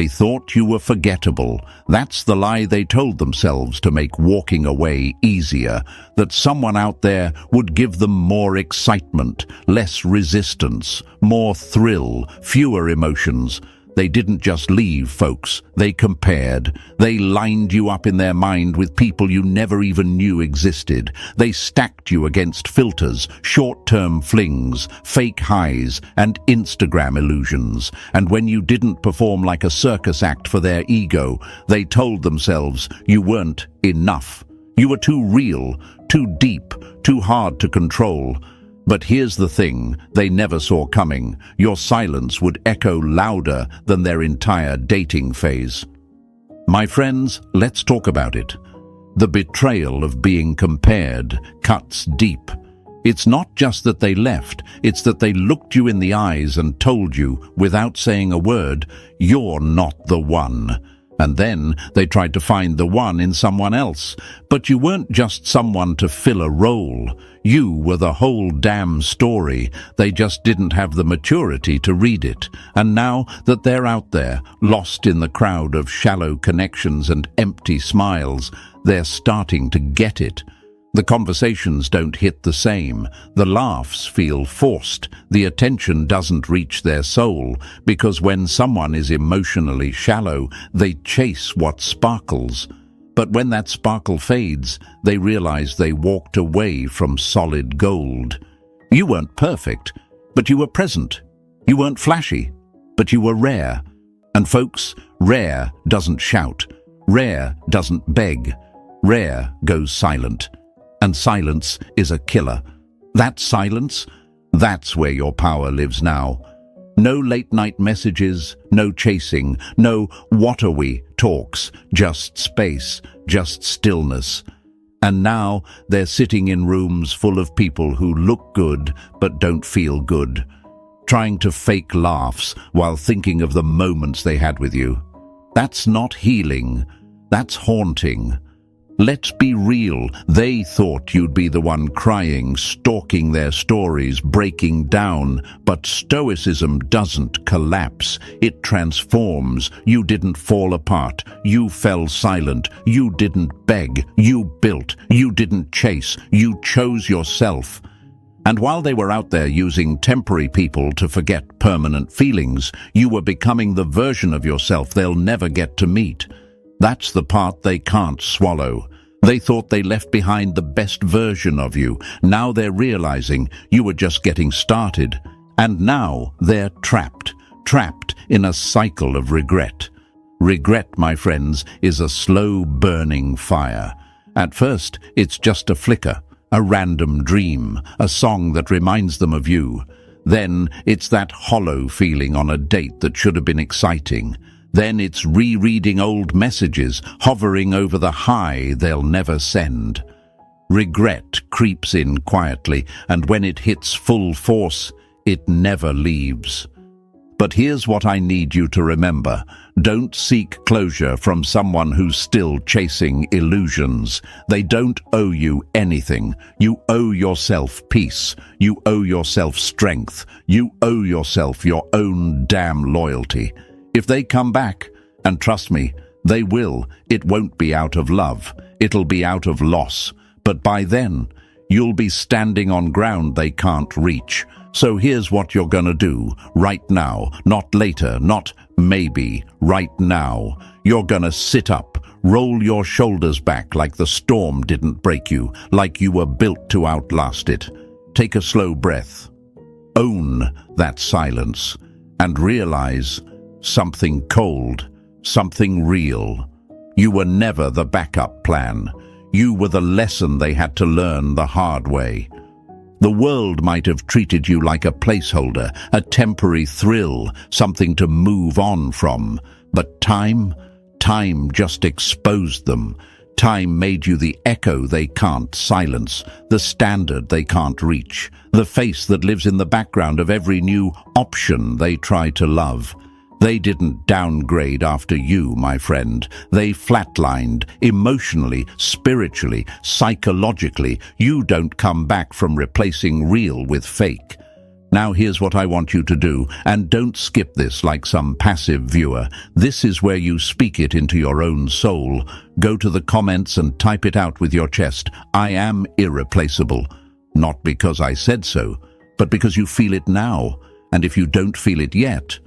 They thought you were forgettable. That's the lie they told themselves to make walking away easier, that someone out there would give them more excitement, less resistance, more thrill, fewer emotions. They didn't just leave, folks. They compared. They lined you up in their mind with people you never even knew existed. They stacked you against filters, short-term flings, fake highs, and Instagram illusions. And when you didn't perform like a circus act for their ego, they told themselves you weren't enough. You were too real, too deep, too hard to control. But here's the thing they never saw coming. Your silence would echo louder than their entire dating phase. My friends, let's talk about it. The betrayal of being compared cuts deep. It's not just that they left, it's that they looked you in the eyes and told you, without saying a word, you're not the one. And then they tried to find the one in someone else. But you weren't just someone to fill a role. You were the whole damn story. They just didn't have the maturity to read it. And now that they're out there, lost in the crowd of shallow connections and empty smiles, they're starting to get it. The conversations don't hit the same. The laughs feel forced. The attention doesn't reach their soul, because when someone is emotionally shallow, they chase what sparkles. But when that sparkle fades, they realize they walked away from solid gold. You weren't perfect, but you were present. You weren't flashy, but you were rare. And folks, rare doesn't shout. Rare doesn't beg. Rare goes silent. And silence is a killer. That silence, that's where your power lives now. No late-night messages, no chasing, no "what are we" talks, just space, just stillness. And now they're sitting in rooms full of people who look good but don't feel good, trying to fake laughs while thinking of the moments they had with you. That's not healing, that's haunting. Let's be real, they thought you'd be the one crying, stalking their stories, breaking down. But Stoicism doesn't collapse, it transforms. You didn't fall apart, you fell silent. You didn't beg, you built. You didn't chase, you chose yourself. And while they were out there using temporary people to forget permanent feelings, you were becoming the version of yourself they'll never get to meet. That's the part they can't swallow. They thought they left behind the best version of you. Now they're realizing you were just getting started. And now they're trapped in a cycle of regret. Regret, my friends, is a slow burning fire. At first, it's just a flicker, a random dream, a song that reminds them of you. Then it's that hollow feeling on a date that should have been exciting. Then it's rereading old messages, hovering over the high they'll never send. Regret creeps in quietly, and when it hits full force, it never leaves. But here's what I need you to remember. Don't seek closure from someone who's still chasing illusions. They don't owe you anything. You owe yourself peace. You owe yourself strength. You owe yourself your own damn loyalty. If they come back, and trust me, they will, it won't be out of love. It'll be out of loss. But by then, you'll be standing on ground they can't reach. So here's what you're gonna do, right now, not later, not maybe, right now. You're gonna sit up, roll your shoulders back like the storm didn't break you, like you were built to outlast it. Take a slow breath. Own that silence, and realize something cold, something real. You were never the backup plan. You were the lesson they had to learn the hard way. The world might have treated you like a placeholder, a temporary thrill, something to move on from. But time just exposed them. Time made you the echo they can't silence, the standard they can't reach, the face that lives in the background of every new option they try to love. They didn't downgrade after you, my friend. They flatlined emotionally, spiritually, psychologically. You don't come back from replacing real with fake. Now here's what I want you to do, and don't skip this like some passive viewer. This is where you speak it into your own soul. Go to the comments and type it out with your chest. I am irreplaceable. Not because I said so, but because you feel it now. And if you don't feel it yet,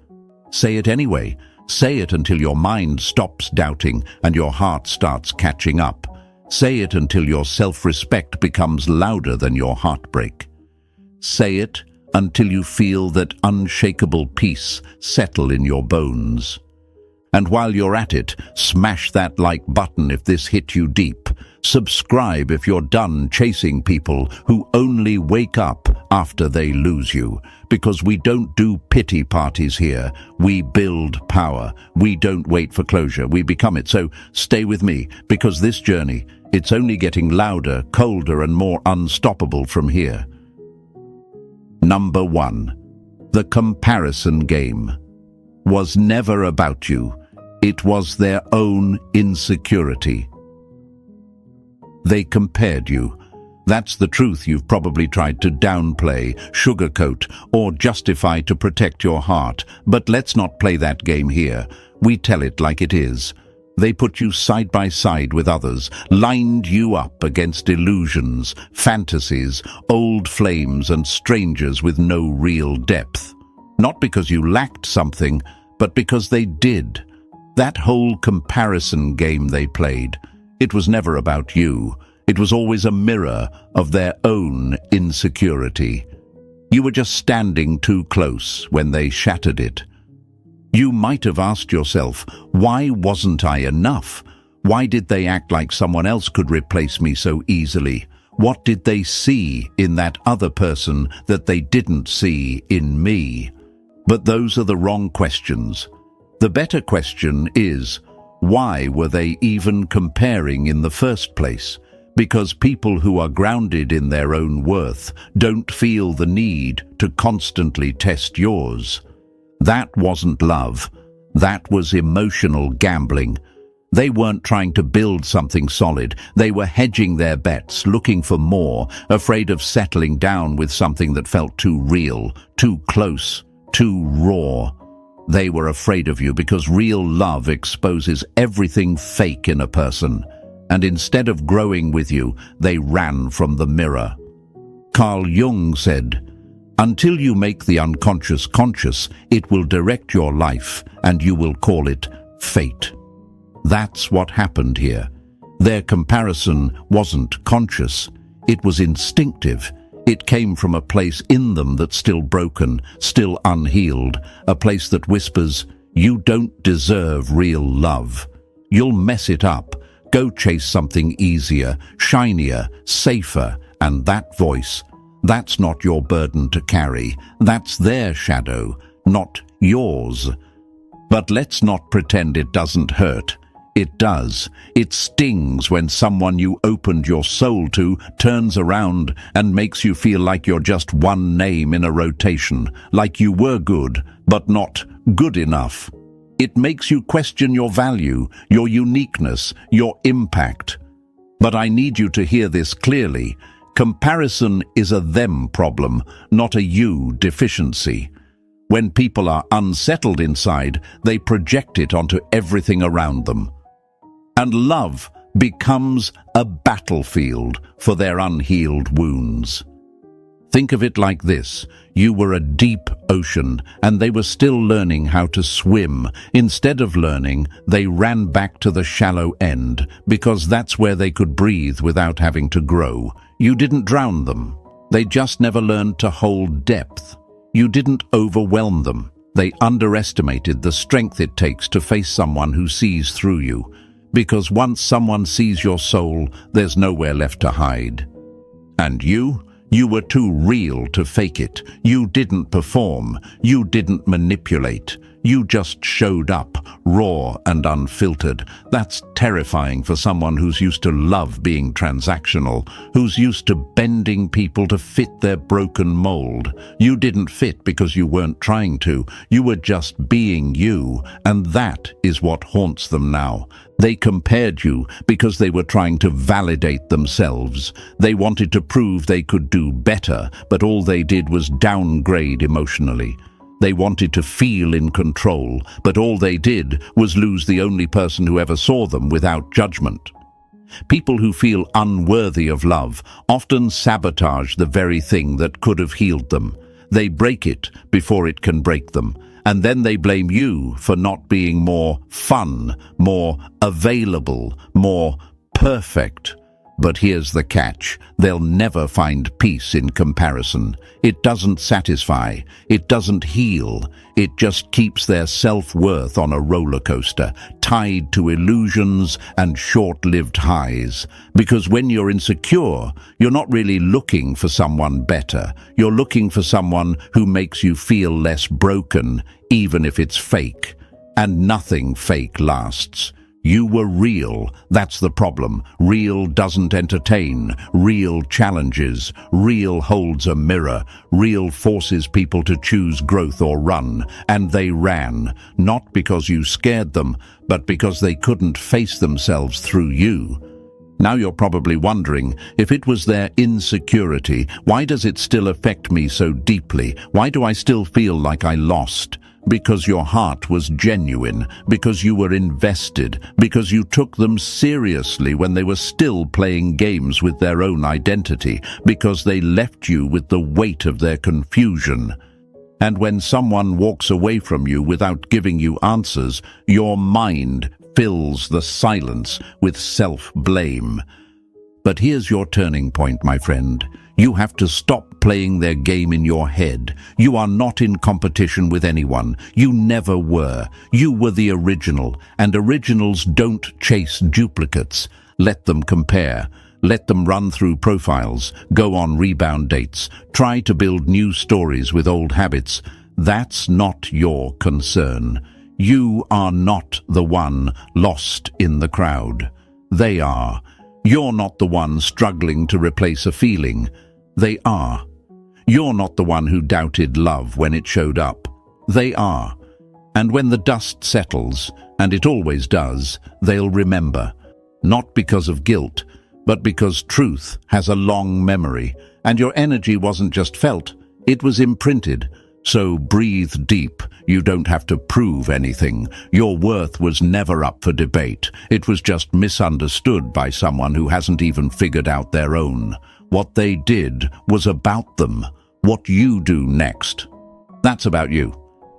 say it anyway. Say it until your mind stops doubting and your heart starts catching up. Say it until your self-respect becomes louder than your heartbreak. Say it until you feel that unshakable peace settle in your bones. And while you're at it, smash that like button if this hit you deep. Subscribe if you're done chasing people who only wake up after they lose you. Because we don't do pity parties here. We build power. We don't wait for closure. We become it. So stay with me, because this journey, it's only getting louder, colder, and more unstoppable from here. Number 1. The comparison game was never about you. It was their own insecurity. They compared you. That's the truth you've probably tried to downplay, sugarcoat, or justify to protect your heart. But let's not play that game here. We tell it like it is. They put you side by side with others, lined you up against illusions, fantasies, old flames, and strangers with no real depth. Not because you lacked something, but because they did. That whole comparison game they played, it was never about you. It was always a mirror of their own insecurity. You were just standing too close when they shattered it. You might have asked yourself, why wasn't I enough? Why did they act like someone else could replace me so easily? What did they see in that other person that they didn't see in me? But those are the wrong questions. The better question is, why were they even comparing in the first place? Because people who are grounded in their own worth don't feel the need to constantly test yours. That wasn't love. That was emotional gambling. They weren't trying to build something solid. They were hedging their bets, looking for more, afraid of settling down with something that felt too real, too close, too raw. They were afraid of you because real love exposes everything fake in a person. And instead of growing with you, they ran from the mirror. Carl Jung said, "Until you make the unconscious conscious, it will direct your life, and you will call it fate." That's what happened here. Their comparison wasn't conscious. It was instinctive. It came from a place in them that's still broken, still unhealed, a place that whispers, "You don't deserve real love. You'll mess it up. Go chase something easier, shinier, safer." And that voice, that's not your burden to carry. That's their shadow, not yours. But let's not pretend it doesn't hurt. It does. It stings when someone you opened your soul to turns around and makes you feel like you're just one name in a rotation, like you were good, but not good enough. It makes you question your value, your uniqueness, your impact. But I need you to hear this clearly. Comparison is a them problem, not a you deficiency. When people are unsettled inside, they project it onto everything around them. And love becomes a battlefield for their unhealed wounds. Think of it like this. You were a deep ocean, and they were still learning how to swim. Instead of learning, they ran back to the shallow end, because that's where they could breathe without having to grow. You didn't drown them. They just never learned to hold depth. You didn't overwhelm them. They underestimated the strength it takes to face someone who sees through you. Because once someone sees your soul, there's nowhere left to hide. And you were too real to fake it. You didn't perform. You didn't manipulate. You just showed up, raw and unfiltered. That's terrifying for someone who's used to love being transactional, who's used to bending people to fit their broken mold. You didn't fit because you weren't trying to. You were just being you, and that is what haunts them now. They compared you because they were trying to validate themselves. They wanted to prove they could do better, but all they did was downgrade emotionally. They wanted to feel in control, but all they did was lose the only person who ever saw them without judgment. People who feel unworthy of love often sabotage the very thing that could have healed them. They break it before it can break them, and then they blame you for not being more fun, more available, more perfect. But here's the catch: they'll never find peace in comparison. It doesn't satisfy, it doesn't heal, it just keeps their self-worth on a roller coaster, tied to illusions and short-lived highs. Because when you're insecure, you're not really looking for someone better. You're looking for someone who makes you feel less broken, even if it's fake. And nothing fake lasts. You were real. That's the problem. Real doesn't entertain. Real challenges. Real holds a mirror. Real forces people to choose growth or run. And they ran, not because you scared them, but because they couldn't face themselves through you. Now you're probably wondering, if it was their insecurity, why does it still affect me so deeply? Why do I still feel like I lost? Because your heart was genuine, because you were invested, because you took them seriously when they were still playing games with their own identity, because they left you with the weight of their confusion. And when someone walks away from you without giving you answers, your mind fills the silence with self-blame. But here's your turning point, my friend. You have to stop playing their game in your head. You are not in competition with anyone. You never were. You were the original, and originals don't chase duplicates. Let them compare. Let them run through profiles, go on rebound dates, try to build new stories with old habits. That's not your concern. You are not the one lost in the crowd. They are. You're not the one struggling to replace a feeling. They are. You're not the one who doubted love when it showed up. They are. And when the dust settles, and it always does, they'll remember. Not because of guilt, but because truth has a long memory, and your energy wasn't just felt, it was imprinted. So breathe deep. You don't have to prove anything. Your worth was never up for debate. It was just misunderstood by someone who hasn't even figured out their own. What they did was about them. What you do next, that's about you.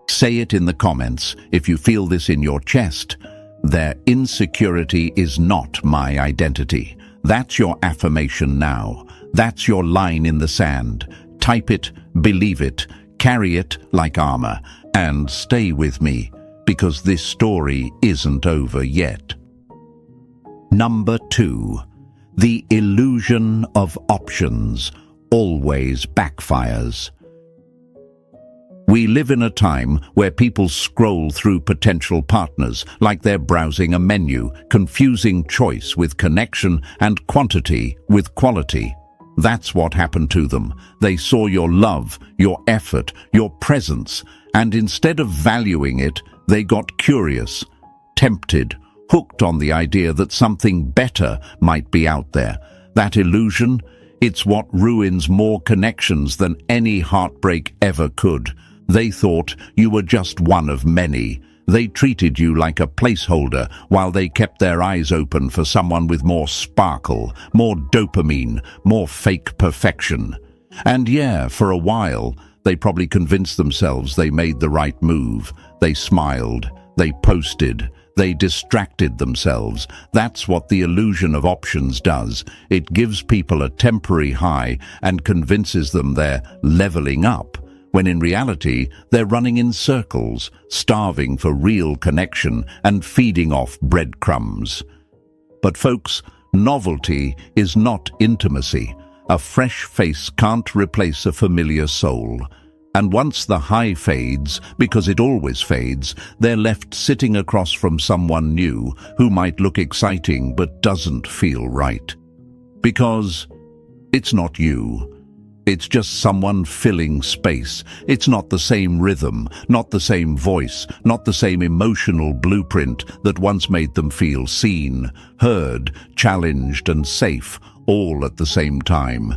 Say it in the comments if you feel this in your chest. Their insecurity is not my identity. That's your affirmation now. That's your line in the sand. Type it, believe it, carry it like armor, and stay with me, because this story isn't over yet. Number 2. The illusion of options always backfires. We live in a time where people scroll through potential partners like they're browsing a menu, confusing choice with connection and quantity with quality. That's what happened to them. They saw your love, your effort, your presence, and instead of valuing it, they got curious, tempted, hooked on the idea that something better might be out there. That illusion, it's what ruins more connections than any heartbreak ever could. They thought you were just one of many. They treated you like a placeholder while they kept their eyes open for someone with more sparkle, more dopamine, more fake perfection. And yeah, for a while, they probably convinced themselves they made the right move. They smiled, they posted, they distracted themselves. That's what the illusion of options does. It gives people a temporary high and convinces them they're leveling up, when in reality they're running in circles, starving for real connection and feeding off breadcrumbs. But folks, novelty is not intimacy. A fresh face can't replace a familiar soul. And once the high fades, because it always fades, they're left sitting across from someone new who might look exciting but doesn't feel right. Because it's not you. It's just someone filling space. It's not the same rhythm, not the same voice, not the same emotional blueprint that once made them feel seen, heard, challenged and safe, all at the same time.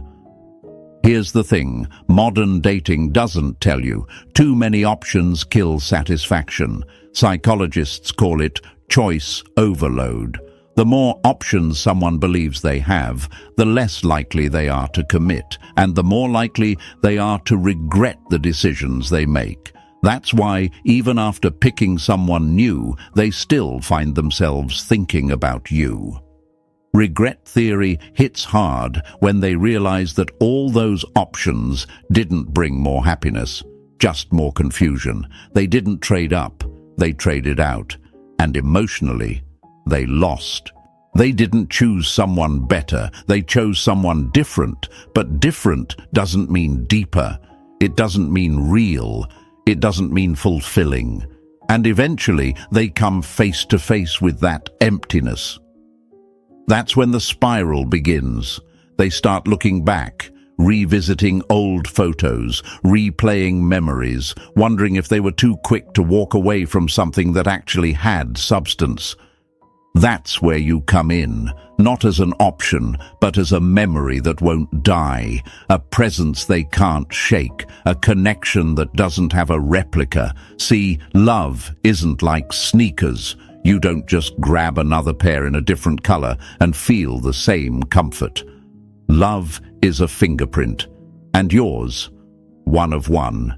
Here's the thing, modern dating doesn't tell you. Too many options kill satisfaction. Psychologists call it choice overload. The more options someone believes they have, the less likely they are to commit, and the more likely they are to regret the decisions they make. That's why, even after picking someone new, they still find themselves thinking about you. Regret theory hits hard when they realize that all those options didn't bring more happiness, just more confusion. They didn't trade up, they traded out, and emotionally, they lost. They didn't choose someone better, they chose someone different, but different doesn't mean deeper. It doesn't mean real. It doesn't mean fulfilling. And eventually, they come face to face with that emptiness. That's when the spiral begins. They start looking back, revisiting old photos, replaying memories, wondering if they were too quick to walk away from something that actually had substance. That's where you come in, not as an option, but as a memory that won't die, a presence they can't shake, a connection that doesn't have a replica. See, love isn't like sneakers. You don't just grab another pair in a different color and feel the same comfort. Love is a fingerprint, and yours, one of one.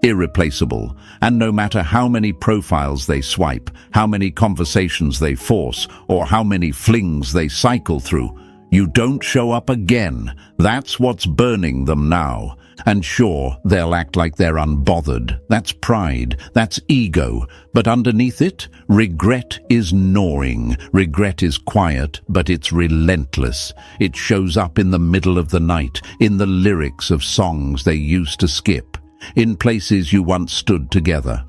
Irreplaceable, and no matter how many profiles they swipe, how many conversations they force, or how many flings they cycle through, you don't show up again. That's what's burning them now. And sure, they'll act like they're unbothered. That's pride, that's ego. But underneath it, regret is gnawing. Regret is quiet, but it's relentless. It shows up in the middle of the night, in the lyrics of songs they used to skip, in places you once stood together.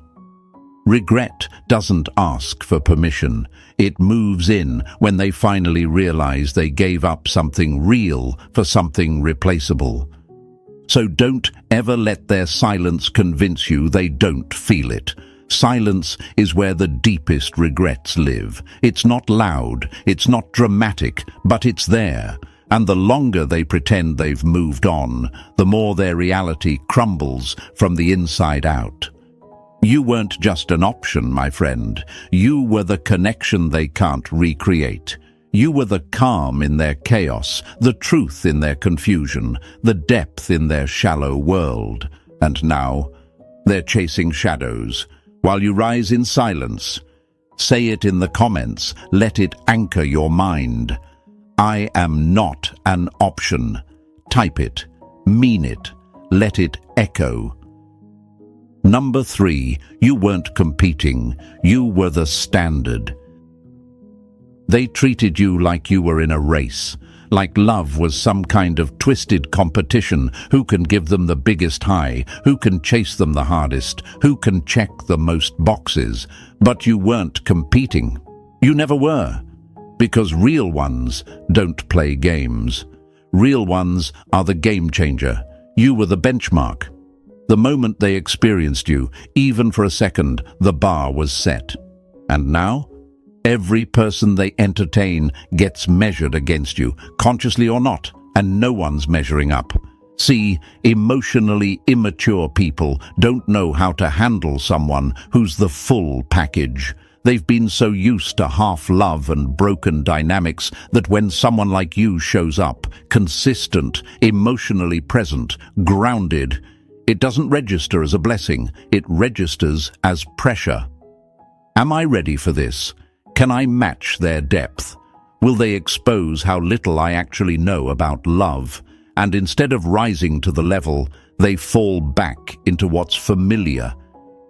Regret doesn't ask for permission. It moves in when they finally realize they gave up something real for something replaceable. So don't ever let their silence convince you they don't feel it. Silence is where the deepest regrets live. It's not loud, it's not dramatic, but it's there. And the longer they pretend they've moved on, the more their reality crumbles from the inside out. You weren't just an option, my friend. You were the connection they can't recreate. You were the calm in their chaos, the truth in their confusion, the depth in their shallow world. And now, they're chasing shadows. While you rise in silence, say it in the comments, let it anchor your mind. I am not an option. Type it, mean it, let it echo. Number 3, you weren't competing, you were the standard. They treated you like you were in a race, like love was some kind of twisted competition. Who can give them the biggest high? Who can chase them the hardest? Who can check the most boxes? But you weren't competing. You never were. Because real ones don't play games. Real ones are the game changer. You were the benchmark. The moment they experienced you, even for a second, the bar was set. And now? Every person they entertain gets measured against you, consciously or not, and no one's measuring up. See, emotionally immature people don't know how to handle someone who's the full package. They've been so used to half-love and broken dynamics that when someone like you shows up, consistent, emotionally present, grounded, it doesn't register as a blessing, it registers as pressure. Am I ready for this? Can I match their depth? Will they expose how little I actually know about love? And instead of rising to the level, they fall back into what's familiar,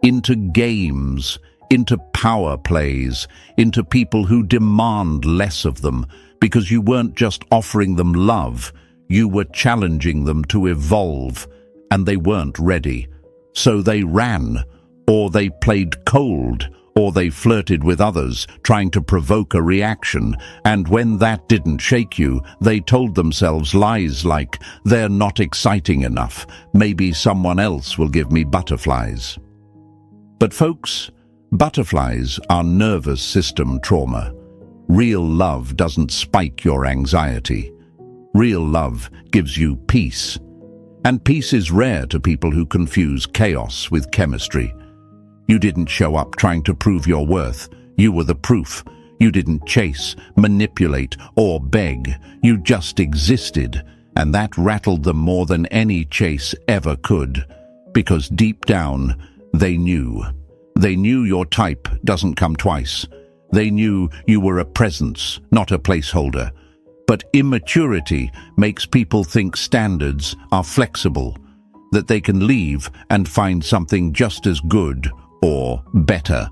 into games, into power plays, into people who demand less of them, because you weren't just offering them love, you were challenging them to evolve, and they weren't ready. So they ran, or they played cold, or they flirted with others, trying to provoke a reaction, and when that didn't shake you, they told themselves lies like, "They're not exciting enough, maybe someone else will give me butterflies." But folks, butterflies are nervous system trauma. Real love doesn't spike your anxiety. Real love gives you peace. And peace is rare to people who confuse chaos with chemistry. You didn't show up trying to prove your worth. You were the proof. You didn't chase, manipulate, or beg. You just existed, and that rattled them more than any chase ever could. Because deep down, they knew. They knew your type doesn't come twice. They knew you were a presence, not a placeholder. But immaturity makes people think standards are flexible, that they can leave and find something just as good or better.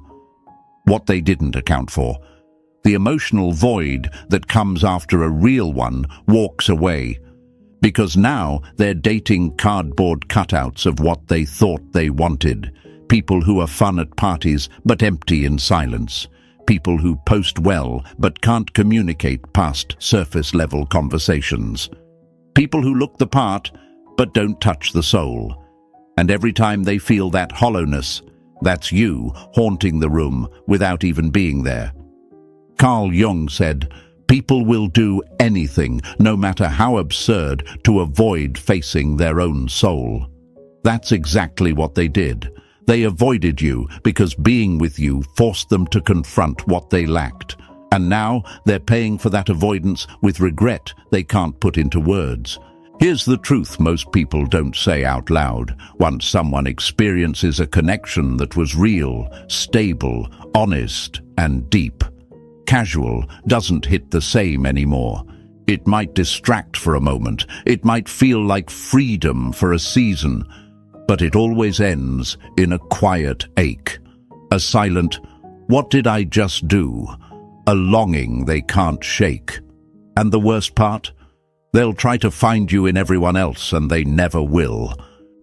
What they didn't account for, the emotional void that comes after a real one walks away, because now they're dating cardboard cutouts of what they thought they wanted, people who are fun at parties but empty in silence, people who post well but can't communicate past surface-level conversations, people who look the part but don't touch the soul. And every time they feel that hollowness, that's you haunting the room without even being there. Carl Jung said, "People will do anything, no matter how absurd, to avoid facing their own soul." That's exactly what they did. They avoided you because being with you forced them to confront what they lacked. And now they're paying for that avoidance with regret they can't put into words. Here's the truth most people don't say out loud. Once someone experiences a connection that was real, stable, honest, and deep, casual doesn't hit the same anymore. It might distract for a moment. It might feel like freedom for a season. But it always ends in a quiet ache. A silent, "What did I just do?" A longing they can't shake. And the worst part? They'll try to find you in everyone else, and they never will.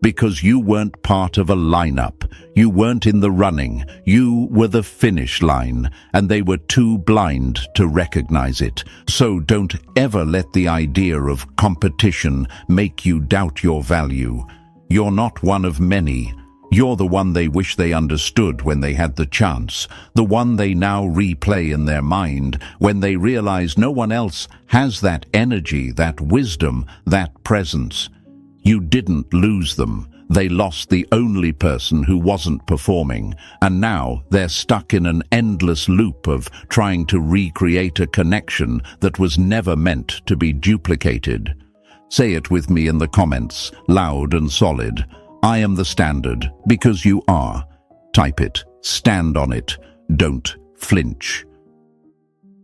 Because you weren't part of a lineup. You weren't in the running. You were the finish line, and they were too blind to recognize it. So don't ever let the idea of competition make you doubt your value. You're not one of many. You're the one they wish they understood when they had the chance, the one they now replay in their mind when they realize no one else has that energy, that wisdom, that presence. You didn't lose them. They lost the only person who wasn't performing, and now they're stuck in an endless loop of trying to recreate a connection that was never meant to be duplicated. Say it with me in the comments, loud and solid. I am the standard, because you are. Type it, stand on it, don't flinch.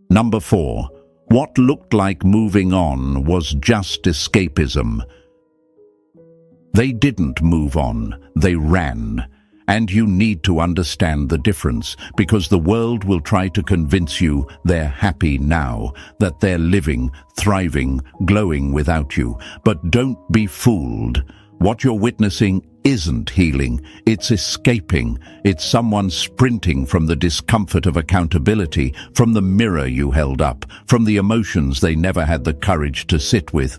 Number 4. What looked like moving on was just escapism. They didn't move on, they ran. And you need to understand the difference, because the world will try to convince you they're happy now, that they're living, thriving, glowing without you. But don't be fooled. What you're witnessing isn't healing, it's escaping. It's someone sprinting from the discomfort of accountability, from the mirror you held up, from the emotions they never had the courage to sit with.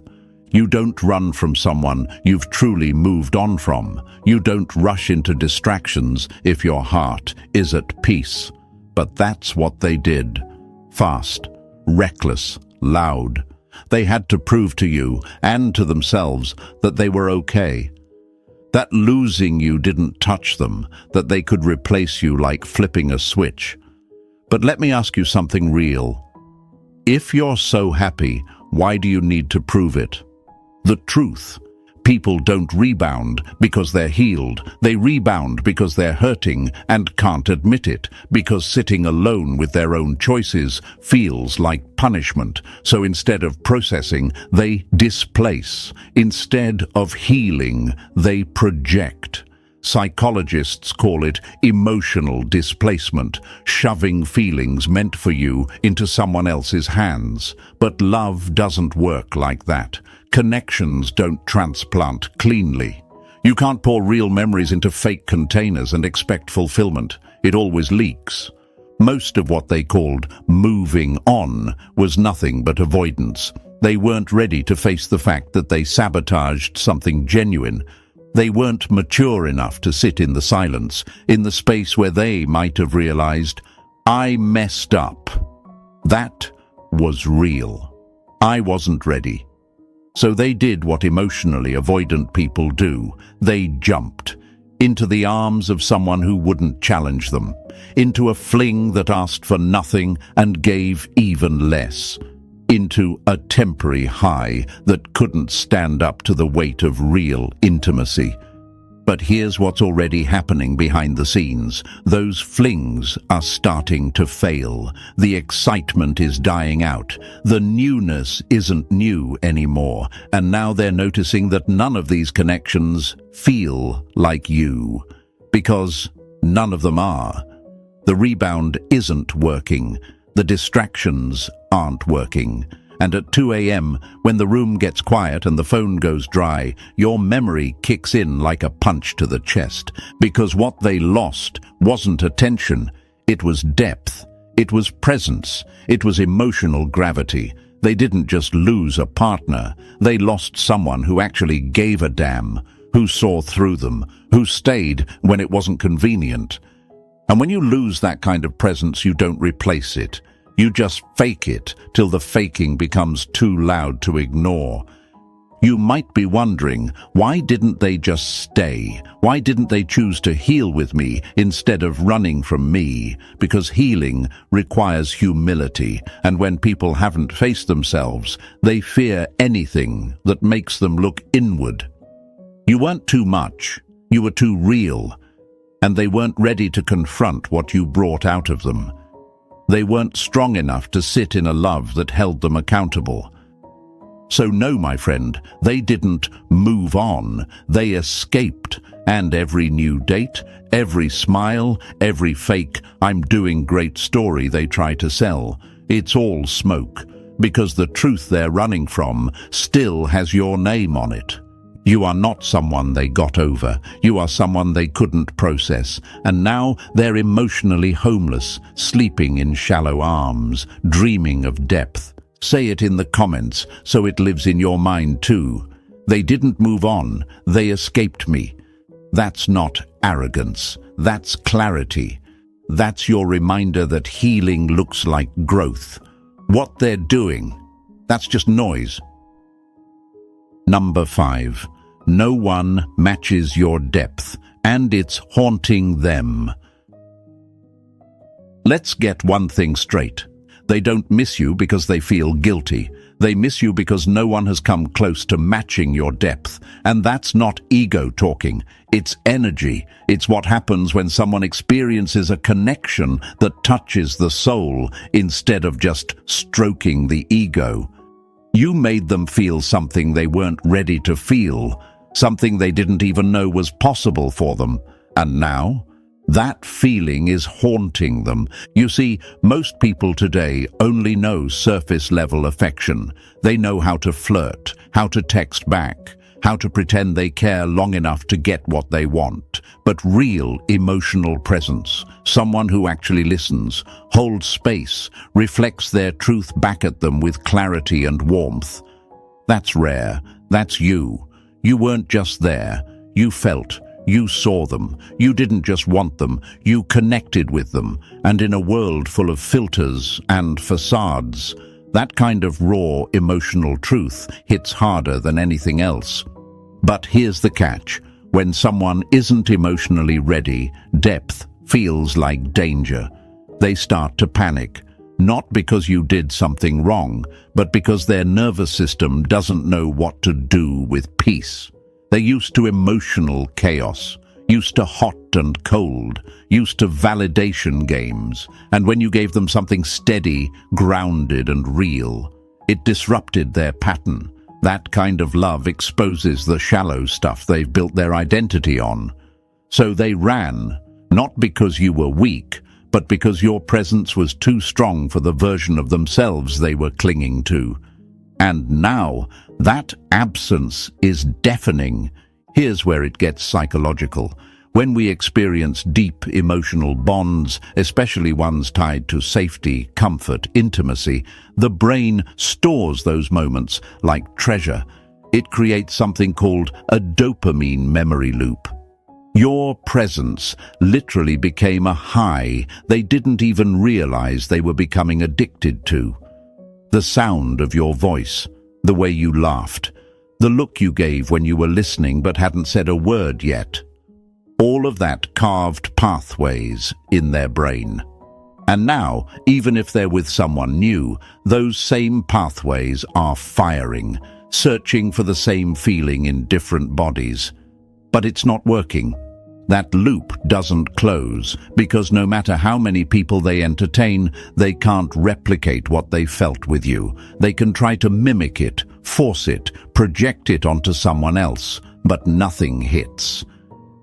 You don't run from someone you've truly moved on from. You don't rush into distractions if your heart is at peace. But that's what they did. Fast, reckless, loud. They had to prove to you and to themselves that they were okay. That losing you didn't touch them, that they could replace you like flipping a switch. But let me ask you something real. If you're so happy, why do you need to prove it? The truth. People don't rebound because they're healed. They rebound because they're hurting and can't admit it, because sitting alone with their own choices feels like punishment. So instead of processing, they displace. Instead of healing, they project. Psychologists call it emotional displacement, shoving feelings meant for you into someone else's hands. But love doesn't work like that. Connections don't transplant cleanly. You can't pour real memories into fake containers and expect fulfillment. It always leaks. Most of what they called moving on was nothing but avoidance. They weren't ready to face the fact that they sabotaged something genuine. They weren't mature enough to sit in the silence, in the space where they might have realized, I messed up. That was real. I wasn't ready. So they did what emotionally avoidant people do. They jumped into the arms of someone who wouldn't challenge them, into a fling that asked for nothing and gave even less, into a temporary high that couldn't stand up to the weight of real intimacy. But here's what's already happening behind the scenes. Those flings are starting to fail. The excitement is dying out. The newness isn't new anymore. And now they're noticing that none of these connections feel like you. Because none of them are. The rebound isn't working. The distractions aren't working. And at 2 a.m., when the room gets quiet and the phone goes dry, your memory kicks in like a punch to the chest. Because what they lost wasn't attention, it was depth, it was presence, it was emotional gravity. They didn't just lose a partner, they lost someone who actually gave a damn, who saw through them, who stayed when it wasn't convenient. And when you lose that kind of presence, you don't replace it. You just fake it till the faking becomes too loud to ignore. You might be wondering, why didn't they just stay? Why didn't they choose to heal with me instead of running from me? Because healing requires humility, and when people haven't faced themselves, they fear anything that makes them look inward. You weren't too much, you were too real, and they weren't ready to confront what you brought out of them. They weren't strong enough to sit in a love that held them accountable. So no, my friend, they didn't move on. They escaped. And every new date, every smile, every fake "I'm doing great" story they try to sell, it's all smoke. Because the truth they're running from still has your name on it. You are not someone they got over. You are someone they couldn't process. And now they're emotionally homeless, sleeping in shallow arms, dreaming of depth. Say it in the comments so it lives in your mind too. They didn't move on. They escaped me. That's not arrogance. That's clarity. That's your reminder that healing looks like growth. What they're doing, that's just noise. Number 5. No one matches your depth, and it's haunting them. Let's get one thing straight. They don't miss you because they feel guilty. They miss you because no one has come close to matching your depth. And that's not ego talking. It's energy. It's what happens when someone experiences a connection that touches the soul instead of just stroking the ego. You made them feel something they weren't ready to feel, something they didn't even know was possible for them. And now, that feeling is haunting them. You see, most people today only know surface-level affection. They know how to flirt, how to text back, how to pretend they care long enough to get what they want. But real emotional presence, someone who actually listens, holds space, reflects their truth back at them with clarity and warmth. That's rare. That's you. You weren't just there. You felt. You saw them. You didn't just want them. You connected with them. And in a world full of filters and facades, that kind of raw emotional truth hits harder than anything else. But here's the catch. When someone isn't emotionally ready, depth feels like danger. They start to panic, not because you did something wrong, but because their nervous system doesn't know what to do with peace. They're used to emotional chaos, used to hot and cold, used to validation games. And when you gave them something steady, grounded and real, it disrupted their pattern. That kind of love exposes the shallow stuff they've built their identity on. So they ran, not because you were weak, but because your presence was too strong for the version of themselves they were clinging to. And now, that absence is deafening. Here's where it gets psychological. When we experience deep emotional bonds, especially ones tied to safety, comfort, intimacy, the brain stores those moments like treasure. It creates something called a dopamine memory loop. Your presence literally became a high they didn't even realize they were becoming addicted to. The sound of your voice, the way you laughed, the look you gave when you were listening but hadn't said a word yet. All of that carved pathways in their brain. And now, even if they're with someone new, those same pathways are firing, searching for the same feeling in different bodies. But it's not working. That loop doesn't close, because no matter how many people they entertain, they can't replicate what they felt with you. They can try to mimic it, force it, project it onto someone else, but nothing hits.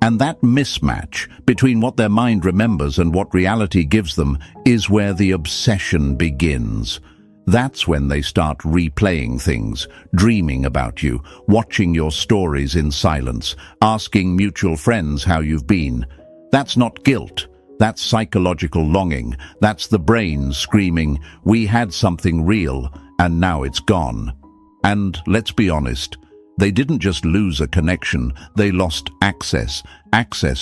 And that mismatch between what their mind remembers and what reality gives them is where the obsession begins. That's when they start replaying things, dreaming about you, watching your stories in silence, asking mutual friends how you've been. That's not guilt. That's psychological longing. That's the brain screaming, "We had something real, and now it's gone." And let's be honest, they didn't just lose a connection, they lost access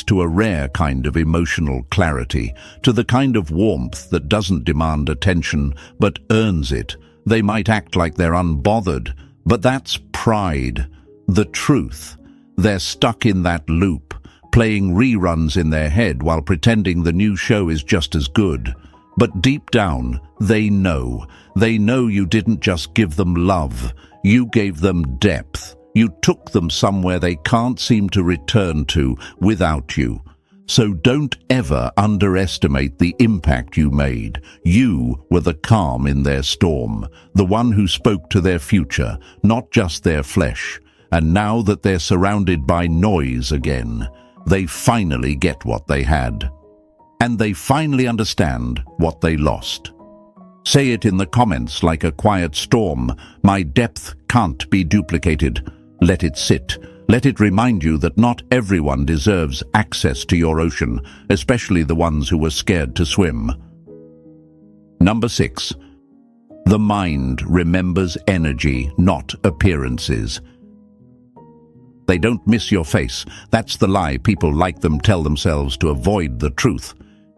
to a rare kind of emotional clarity, to the kind of warmth that doesn't demand attention but earns it. They might act like they're unbothered, but that's pride. The truth. They're stuck in that loop, playing reruns in their head while pretending the new show is just as good. But deep down, they know. They know you didn't just give them love, you gave them depth. You took them somewhere they can't seem to return to without you. So don't ever underestimate the impact you made. You were the calm in their storm, the one who spoke to their future, not just their flesh. And now that they're surrounded by noise again, they finally get what they had. And they finally understand what they lost. Say it in the comments like a quiet storm. My depth can't be duplicated. Let it sit. Let it remind you that not everyone deserves access to your ocean, especially the ones who were scared to swim. Number 6. The mind remembers energy, not appearances. They don't miss your face. That's the lie people like them tell themselves to avoid the truth.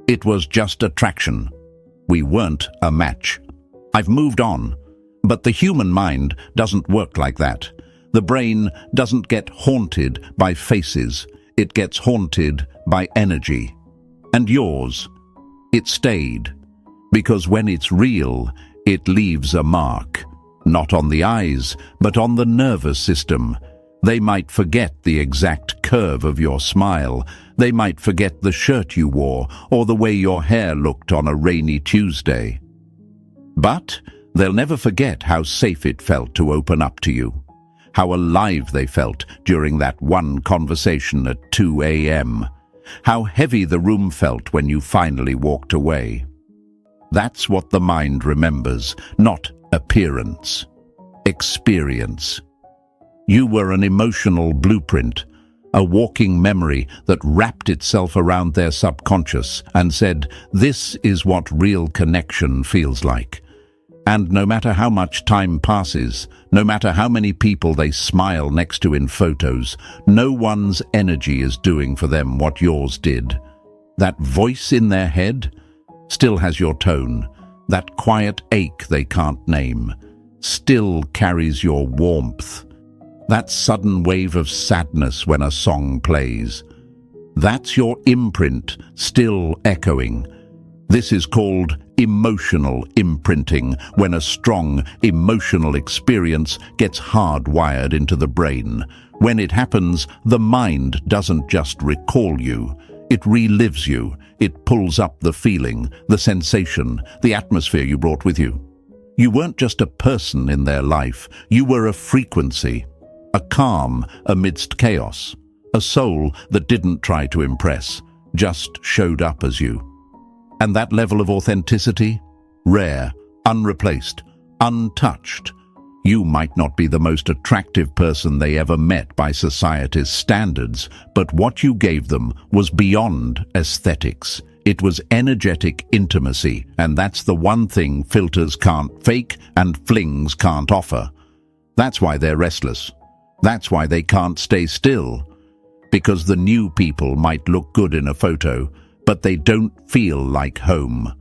It was just attraction. We weren't a match. I've moved on. But the human mind doesn't work like that. The brain doesn't get haunted by faces. It gets haunted by energy. And yours, it stayed. Because when it's real, it leaves a mark. Not on the eyes, but on the nervous system. They might forget the exact curve of your smile. They might forget the shirt you wore or the way your hair looked on a rainy Tuesday. But they'll never forget how safe it felt to open up to you. How alive they felt during that one conversation at 2 a.m. How heavy the room felt when you finally walked away. That's what the mind remembers, not appearance. Experience. You were an emotional blueprint, a walking memory that wrapped itself around their subconscious and said, "This is what real connection feels like." And no matter how much time passes, no matter how many people they smile next to in photos, no one's energy is doing for them what yours did. That voice in their head still has your tone. That quiet ache they can't name still carries your warmth. That sudden wave of sadness when a song plays. That's your imprint still echoing. This is called emotional imprinting, when a strong emotional experience gets hardwired into the brain. When it happens, the mind doesn't just recall you, it relives you. It pulls up the feeling, the sensation, the atmosphere you brought with you. You weren't just a person in their life, you were a frequency, a calm amidst chaos, a soul that didn't try to impress, just showed up as you. And that level of authenticity? Rare, unreplaced, untouched. You might not be the most attractive person they ever met by society's standards, but what you gave them was beyond aesthetics. It was energetic intimacy, and that's the one thing filters can't fake and flings can't offer. That's why they're restless. That's why they can't stay still. Because the new people might look good in a photo, but they don't feel like home.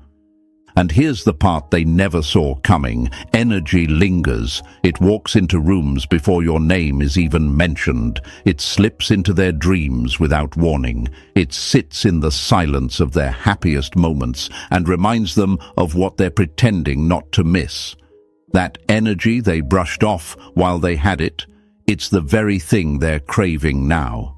And here's the part they never saw coming. Energy lingers. It walks into rooms before your name is even mentioned. It slips into their dreams without warning. It sits in the silence of their happiest moments and reminds them of what they're pretending not to miss. That energy they brushed off while they had it, it's the very thing they're craving now.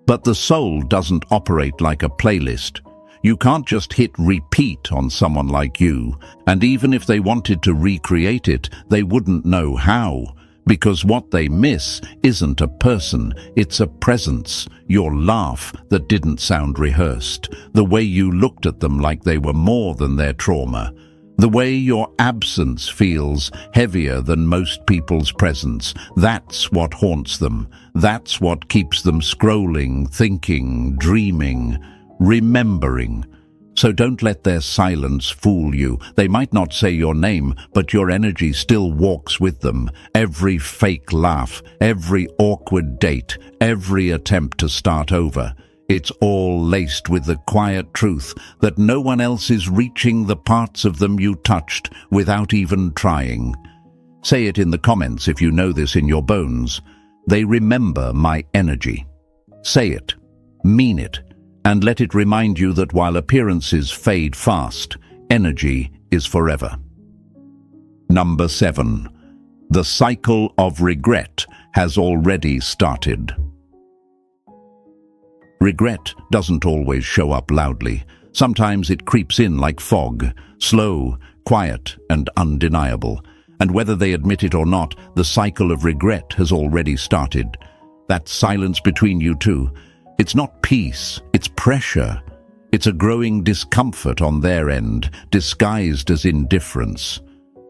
But the soul doesn't operate like a playlist. You can't just hit repeat on someone like you, and even if they wanted to recreate it, they wouldn't know how. Because what they miss isn't a person, it's a presence. Your laugh that didn't sound rehearsed. The way you looked at them like they were more than their trauma. The way your absence feels heavier than most people's presence. That's what haunts them. That's what keeps them scrolling, thinking, dreaming, remembering. So don't let their silence fool you. They might not say your name, but your energy still walks with them. Every fake laugh, every awkward date, every attempt to start over. It's all laced with the quiet truth that no one else is reaching the parts of them you touched without even trying. Say it in the comments if you know this in your bones. They remember my energy. Say it, mean it, and let it remind you that while appearances fade fast, energy is forever. Number 7. The cycle of regret has already started. Regret doesn't always show up loudly. Sometimes it creeps in like fog, slow, quiet, and undeniable. And whether they admit it or not, the cycle of regret has already started. That silence between you two, it's not peace, it's pressure. It's a growing discomfort on their end, disguised as indifference.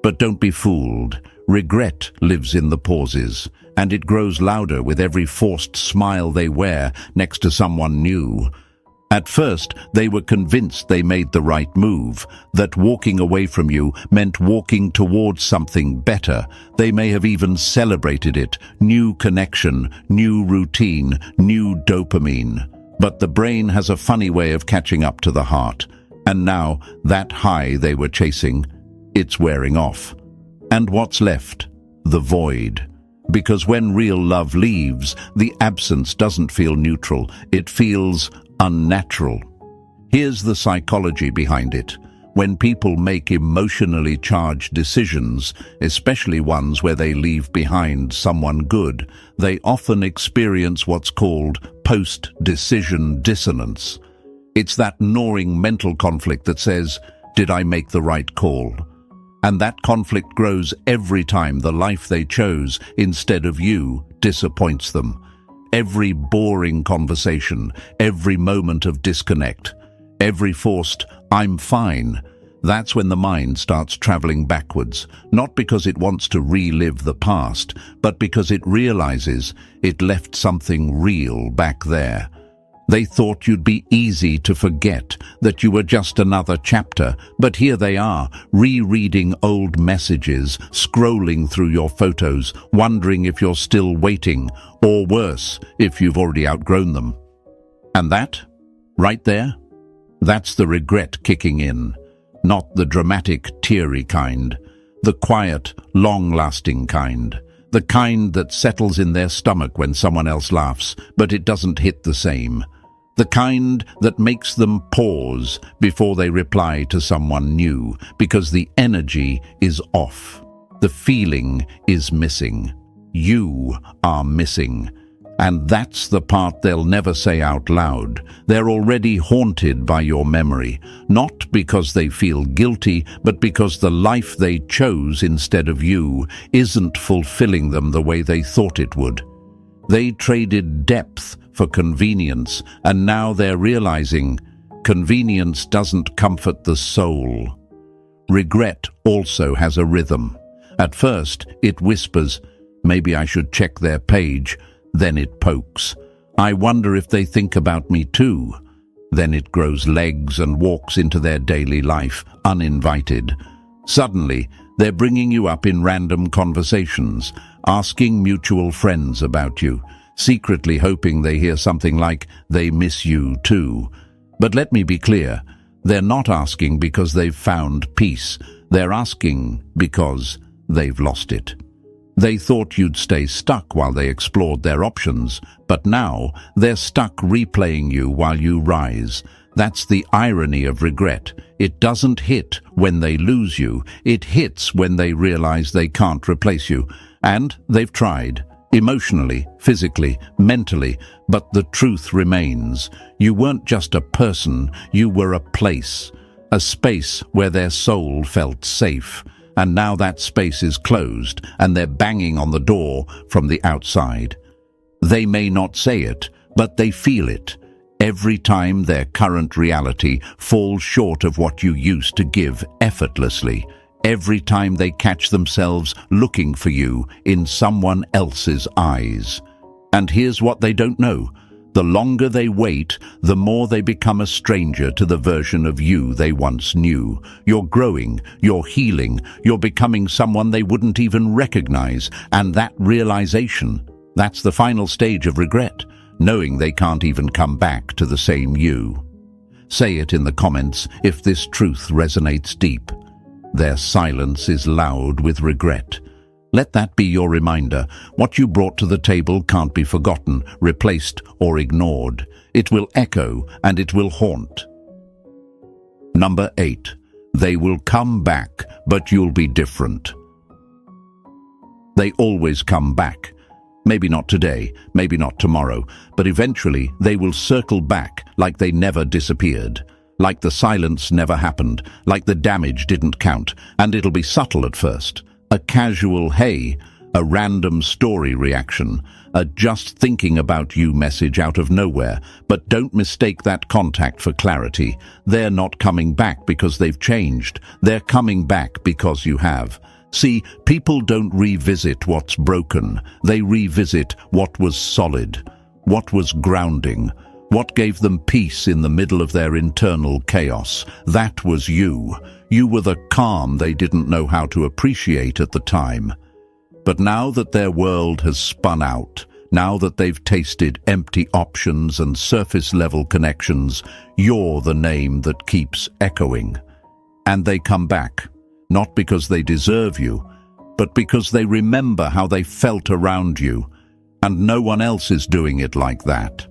But don't be fooled. Regret lives in the pauses, and it grows louder with every forced smile they wear next to someone new. At first, they were convinced they made the right move, that walking away from you meant walking towards something better. They may have even celebrated it, new connection, new routine, new dopamine. But the brain has a funny way of catching up to the heart. And now, that high they were chasing, it's wearing off. And what's left? The void. Because when real love leaves, the absence doesn't feel neutral, it feels unnatural. Here's the psychology behind it. When people make emotionally charged decisions, especially ones where they leave behind someone good, they often experience what's called post-decision dissonance. It's that gnawing mental conflict that says, did I make the right call? And that conflict grows every time the life they chose instead of you disappoints them. Every boring conversation, every moment of disconnect, every forced, I'm fine, that's when the mind starts traveling backwards, not because it wants to relive the past, but because it realizes it left something real back there. They thought you'd be easy to forget, that you were just another chapter, but here they are, rereading old messages, scrolling through your photos, wondering if you're still waiting, or worse, if you've already outgrown them. And that, right there, that's the regret kicking in, not the dramatic, teary kind, the quiet, long-lasting kind. The kind that settles in their stomach when someone else laughs, but it doesn't hit the same. The kind that makes them pause before they reply to someone new, because the energy is off. The feeling is missing. You are missing. And that's the part they'll never say out loud. They're already haunted by your memory, not because they feel guilty, but because the life they chose instead of you isn't fulfilling them the way they thought it would. They traded depth for convenience, and now they're realizing convenience doesn't comfort the soul. Regret also has a rhythm. At first, it whispers, "Maybe I should check their page." Then it pokes, "I wonder if they think about me too." Then it grows legs and walks into their daily life, uninvited. Suddenly, they're bringing you up in random conversations, asking mutual friends about you, secretly hoping they hear something like, "They miss you too." But let me be clear, they're not asking because they've found peace. They're asking because they've lost it. They thought you'd stay stuck while they explored their options, but now they're stuck replaying you while you rise. That's the irony of regret. It doesn't hit when they lose you. It hits when they realize they can't replace you. And they've tried, emotionally, physically, mentally, but the truth remains. You weren't just a person, you were a place. A space where their soul felt safe. And now that space is closed, and they're banging on the door from the outside. They may not say it, but they feel it. Every time their current reality falls short of what you used to give effortlessly. Every time they catch themselves looking for you in someone else's eyes. And here's what they don't know. The longer they wait, the more they become a stranger to the version of you they once knew. You're growing, you're healing, you're becoming someone they wouldn't even recognize. And that realization, that's the final stage of regret, knowing they can't even come back to the same you. Say it in the comments if this truth resonates deep. Their silence is loud with regret. Let that be your reminder. What you brought to the table can't be forgotten, replaced, or ignored. It will echo and it will haunt. Number 8. They will come back, but you'll be different. They always come back. Maybe not today, maybe not tomorrow, but eventually they will circle back like they never disappeared. Like the silence never happened, like the damage didn't count, and it'll be subtle at first. A casual "hey," a random story reaction, a just thinking about you message out of nowhere. But don't mistake that contact for clarity. They're not coming back because they've changed. They're coming back because you have. See, people don't revisit what's broken. They revisit what was solid, what was grounding, what gave them peace in the middle of their internal chaos. That was you. You were the calm they didn't know how to appreciate at the time. But now that their world has spun out, now that they've tasted empty options and surface-level connections, you're the name that keeps echoing. And they come back, not because they deserve you, but because they remember how they felt around you, and no one else is doing it like that.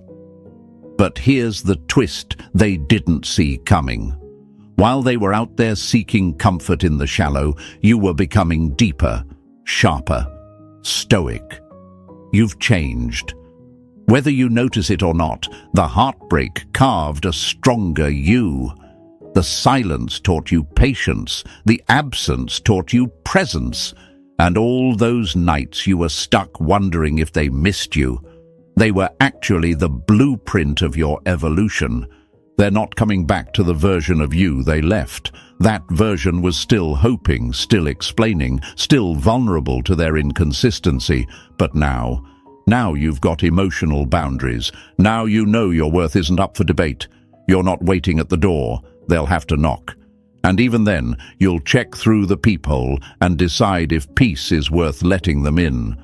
But here's the twist they didn't see coming. While they were out there seeking comfort in the shallow, you were becoming deeper, sharper, stoic. You've changed. Whether you notice it or not, the heartbreak carved a stronger you. The silence taught you patience, the absence taught you presence. And all those nights you were stuck wondering if they missed you, they were actually the blueprint of your evolution. They're not coming back to the version of you they left. That version was still hoping, still explaining, still vulnerable to their inconsistency. But now you've got emotional boundaries. Now you know your worth isn't up for debate. You're not waiting at the door. They'll have to knock. And even then, you'll check through the peephole and decide if peace is worth letting them in.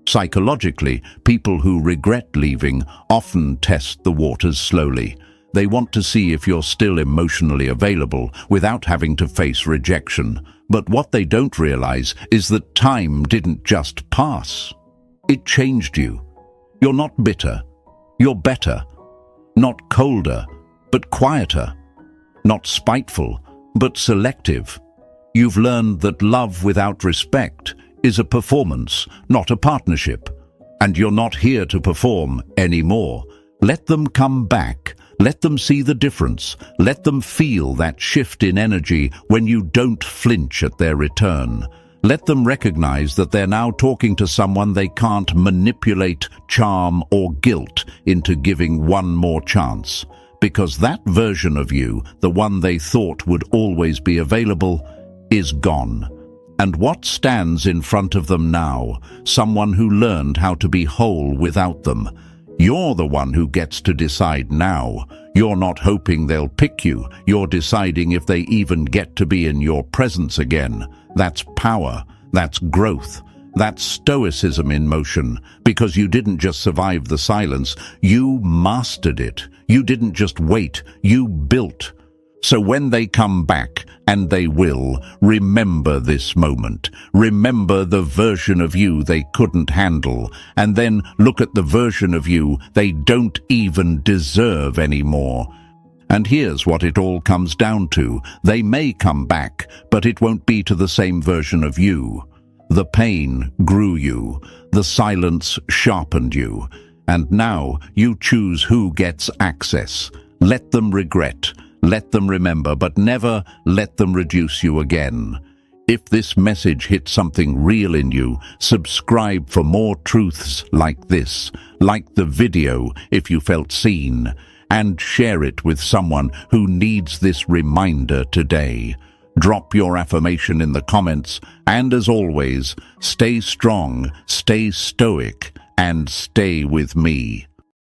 Psychologically, people who regret leaving often test the waters slowly. They want to see if you're still emotionally available without having to face rejection. But what they don't realize is that time didn't just pass. It changed you. You're not bitter. You're better. Not colder, but quieter. Not spiteful, but selective. You've learned that love without respect is a performance, not a partnership. And you're not here to perform anymore. Let them come back. Let them see the difference. Let them feel that shift in energy when you don't flinch at their return. Let them recognize that they're now talking to someone they can't manipulate, charm, or guilt into giving one more chance. Because that version of you, the one they thought would always be available, is gone. And what stands in front of them now? Someone who learned how to be whole without them. You're the one who gets to decide now. You're not hoping they'll pick you. You're deciding if they even get to be in your presence again. That's power. That's growth. That's stoicism in motion, because you didn't just survive the silence, you mastered it. You didn't just wait, you built. So when they come back, and they will, remember this moment. Remember the version of you they couldn't handle, and then look at the version of you they don't even deserve anymore. And here's what it all comes down to. They may come back, but it won't be to the same version of you. The pain grew you, the silence sharpened you, and now you choose who gets access. Let them regret, let them remember, but never let them reduce you again. If this message hit something real in you, subscribe for more truths like this, like the video if you felt seen, and share it with someone who needs this reminder today. Drop your affirmation in the comments, and as always, stay strong, stay stoic, and stay with me.